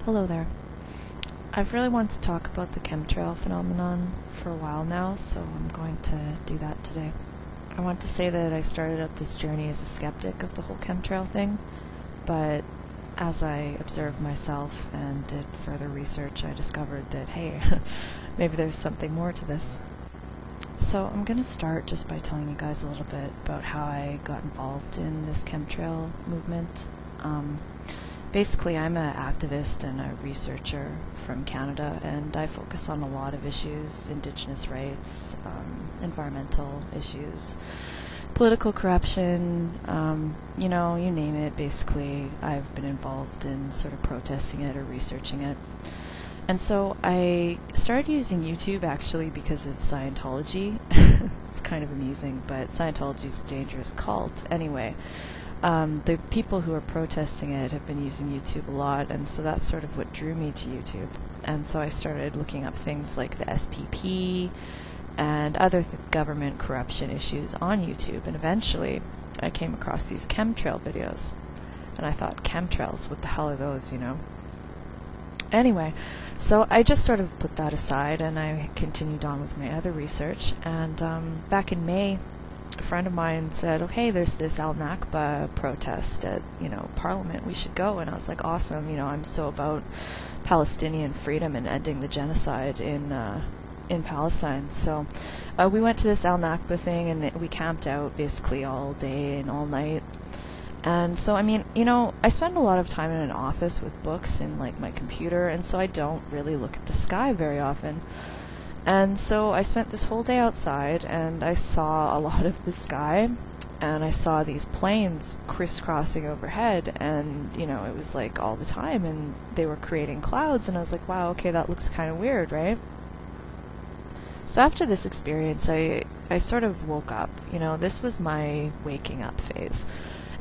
Hello there. I've really wanted to talk about the chemtrail phenomenon for a while now, so I'm going to do that today. I want to say that I started out this journey as a skeptic of the whole chemtrail thing, but as I observed myself and did further research, I discovered that, hey, maybe there's something more to this. So I'm going to start just by telling you guys a little bit about how I got involved in this chemtrail movement. Basically, I'm an activist and a researcher from Canada, and I focus on a lot of issues: Indigenous rights, environmental issues, political corruption, you name it. Basically, I've been involved in sort of protesting it or researching it. And so I started using YouTube actually because of Scientology. It's kind of amusing, but Scientology is a dangerous cult. Anyway, the people who are protesting it have been using YouTube a lot, and so that's sort of what drew me to YouTube. And so I started looking up things like the SPP and other government corruption issues on YouTube, and eventually I came across these chemtrail videos. And I thought, chemtrails, what the hell are those, Anyway, so I just sort of put that aside and I continued on with my other research. And back in May, a friend of mine said, "Oh, hey, there's this Al Nakba protest at, Parliament. We should go." And I was like, "Awesome! I'm so about Palestinian freedom and ending the genocide in Palestine." So we went to this Al Nakba thing, and we camped out basically all day and all night. And so, I spend a lot of time in an office with books and my computer, and so I don't really look at the sky very often. And so I spent this whole day outside, and I saw a lot of the sky, and I saw these planes crisscrossing overhead, and, it was all the time, and they were creating clouds, and I was like, wow, okay, that looks kind of weird, right? So after this experience, I sort of woke up. This was my waking up phase.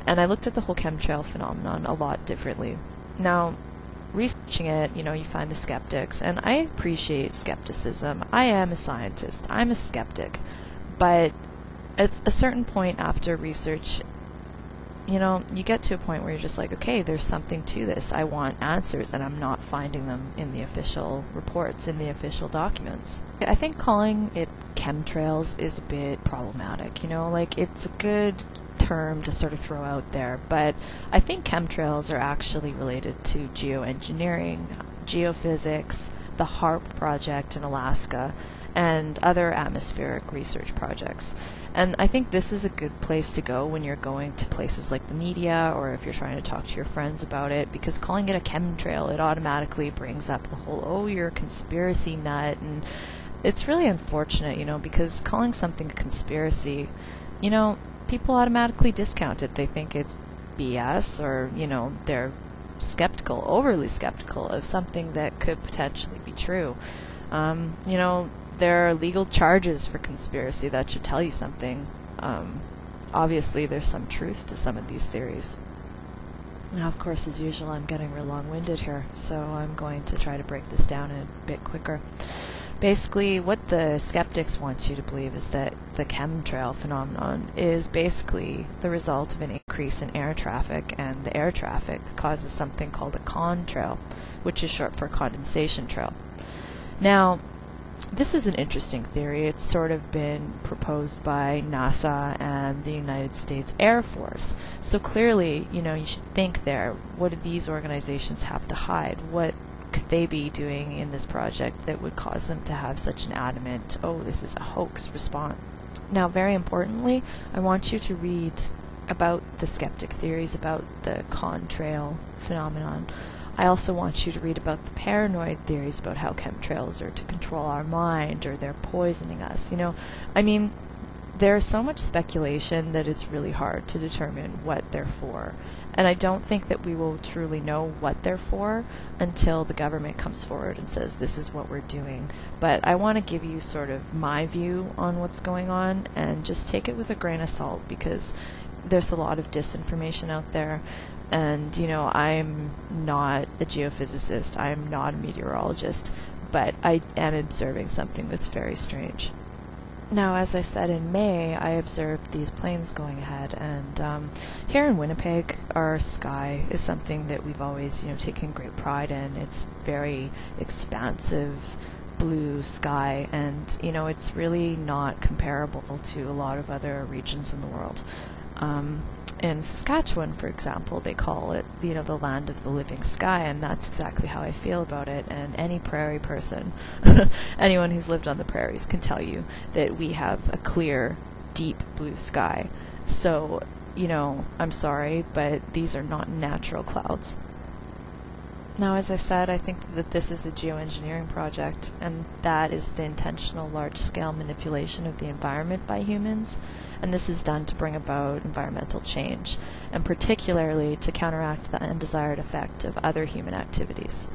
And I looked at the whole chemtrail phenomenon a lot differently. Now, researching it, you find the skeptics, and I appreciate skepticism. I am a scientist. I'm a skeptic. But at a certain point after research, you get to a point where you're just like, okay, there's something to this. I want answers, and I'm not finding them in the official reports, in the official documents. I think calling it chemtrails is a bit problematic. It's a good term to sort of throw out there, but I think chemtrails are actually related to geoengineering, geophysics, the HAARP project in Alaska, and other atmospheric research projects. And I think this is a good place to go when you're going to places like the media, or if you're trying to talk to your friends about it, because calling it a chemtrail, it automatically brings up the whole, oh, you're a conspiracy nut, and it's really unfortunate, because calling something a conspiracy, people automatically discount it. They think it's BS, or, they're skeptical, overly skeptical of something that could potentially be true. There are legal charges for conspiracy that should tell you something. Obviously, there's some truth to some of these theories. Now, of course, as usual, I'm getting real long-winded here, so I'm going to try to break this down a bit quicker. Basically, what the skeptics want you to believe is that the chemtrail phenomenon is basically the result of an increase in air traffic, and the air traffic causes something called a contrail, which is short for condensation trail. Now, this is an interesting theory. It's sort of been proposed by NASA and the United States Air Force. So clearly, you should think there, what do these organizations have to hide? What could they be doing in this project that would cause them to have such an adamant, oh, this is a hoax response? Now, very importantly, I want you to read about the skeptic theories about the contrail phenomenon. I also want you to read about the paranoid theories about how chemtrails are to control our mind, or they're poisoning us. There's so much speculation that it's really hard to determine what they're for. And I don't think that we will truly know what they're for until the government comes forward and says, this is what we're doing. But I want to give you sort of my view on what's going on, and just take it with a grain of salt, because there's a lot of disinformation out there. And, I'm not a geophysicist, I'm not a meteorologist, but I am observing something that's very strange. Now, as I said in May, I observed these planes going ahead, and here in Winnipeg, our sky is something that we've always, taken great pride in. It's very expansive blue sky, and it's really not comparable to a lot of other regions in the world. In Saskatchewan, for example, they call it, the land of the living sky, and that's exactly how I feel about it. And any prairie person, anyone who's lived on the prairies can tell you that we have a clear, deep blue sky. So, I'm sorry, but these are not natural clouds. Now, as I said, I think that this is a geoengineering project, and that is the intentional large-scale manipulation of the environment by humans, and this is done to bring about environmental change, and particularly to counteract the undesired effect of other human activities.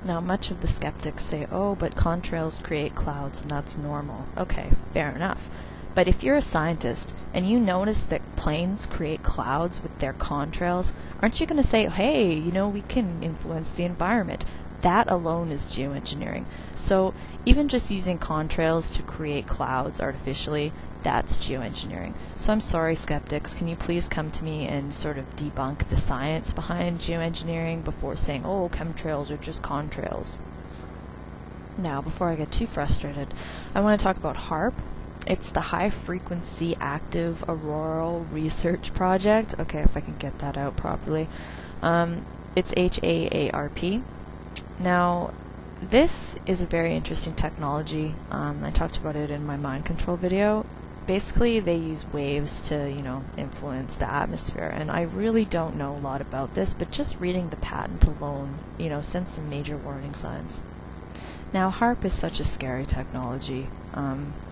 Now, much of the skeptics say, oh, but contrails create clouds, and that's normal. Okay, fair enough. But if you're a scientist and you notice that planes create clouds with their contrails, aren't you going to say, hey, we can influence the environment? That alone is geoengineering. So even just using contrails to create clouds artificially, that's geoengineering. So I'm sorry, skeptics, can you please come to me and sort of debunk the science behind geoengineering before saying, oh, chemtrails are just contrails? Now, before I get too frustrated, I want to talk about HAARP. It's the High Frequency Active Auroral Research Project. Okay, if I can get that out properly. It's HAARP. Now, this is a very interesting technology. I talked about it in my mind control video. Basically, they use waves to, influence the atmosphere. And I really don't know a lot about this, but just reading the patent alone, sends some major warning signs. Now, HAARP is such a scary technology.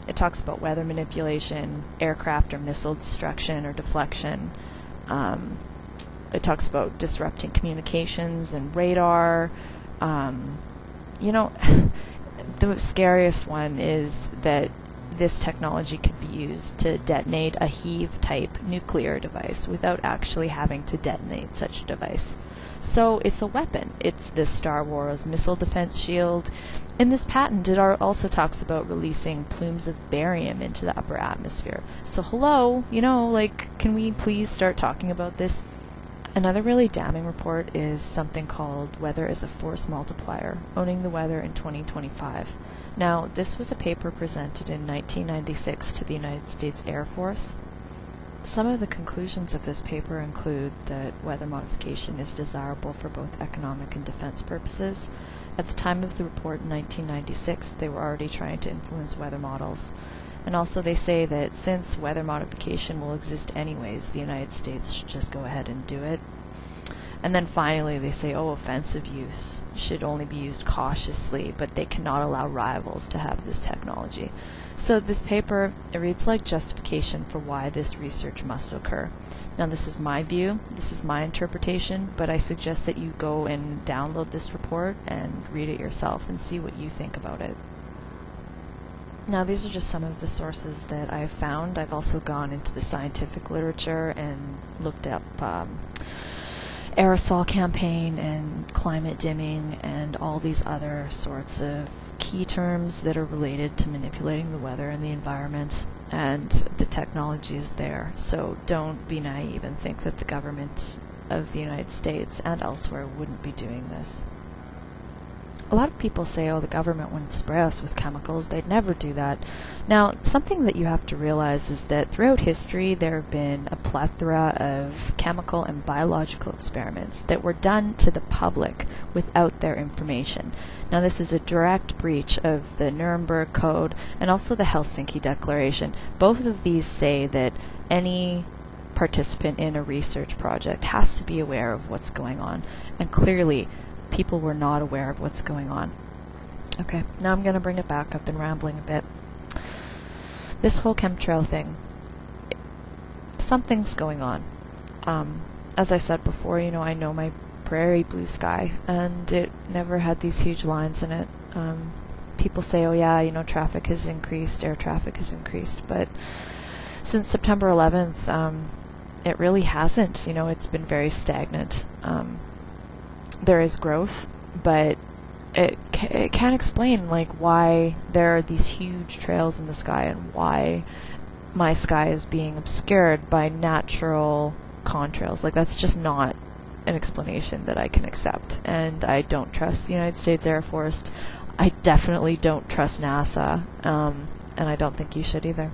It talks about weather manipulation, aircraft or missile destruction or deflection. It talks about disrupting communications and radar. The scariest one is that this technology could be used to detonate a HEAV-type nuclear device without actually having to detonate such a device. So it's a weapon. It's the Star Wars missile defense shield. In this patent, it also talks about releasing plumes of barium into the upper atmosphere. So hello, can we please start talking about this? Another really damning report is something called Weather as a Force Multiplier, Owning the Weather in 2025. Now, this was a paper presented in 1996 to the United States Air Force. Some of the conclusions of this paper include that weather modification is desirable for both economic and defense purposes. At the time of the report in 1996, they were already trying to influence weather models. And also they say that since weather modification will exist anyways, the United States should just go ahead and do it. And then finally they say, offensive use should only be used cautiously, but they cannot allow rivals to have this technology. So this paper, it reads like justification for why this research must occur. Now this is my view, this is my interpretation, but I suggest that you go and download this report and read it yourself and see what you think about it. Now these are just some of the sources that I've found. I've also gone into the scientific literature and looked up aerosol campaign and climate dimming and all these other sorts of key terms that are related to manipulating the weather and the environment, and the technology is there. So don't be naive and think that the government of the United States and elsewhere wouldn't be doing this. A lot of people say, the government wouldn't spray us with chemicals. They'd never do that. Now, something that you have to realize is that throughout history there have been a plethora of chemical and biological experiments that were done to the public without their information. Now, this is a direct breach of the Nuremberg Code and also the Helsinki Declaration. Both of these say that any participant in a research project has to be aware of what's going on, and clearly people were not aware of what's going on. Okay, now I'm going to bring it back. I've been rambling a bit. This whole chemtrail thing, something's going on. As I said before, I know my prairie blue sky, and it never had these huge lines in it. People say, traffic has increased, air traffic has increased, but since September 11th, it really hasn't. It's been very stagnant. There is growth, but it can't explain like why there are these huge trails in the sky and why my sky is being obscured by natural contrails. Like, that's just not an explanation that I can accept. And I don't trust the United States Air Force. I definitely don't trust NASA. And I don't think you should either.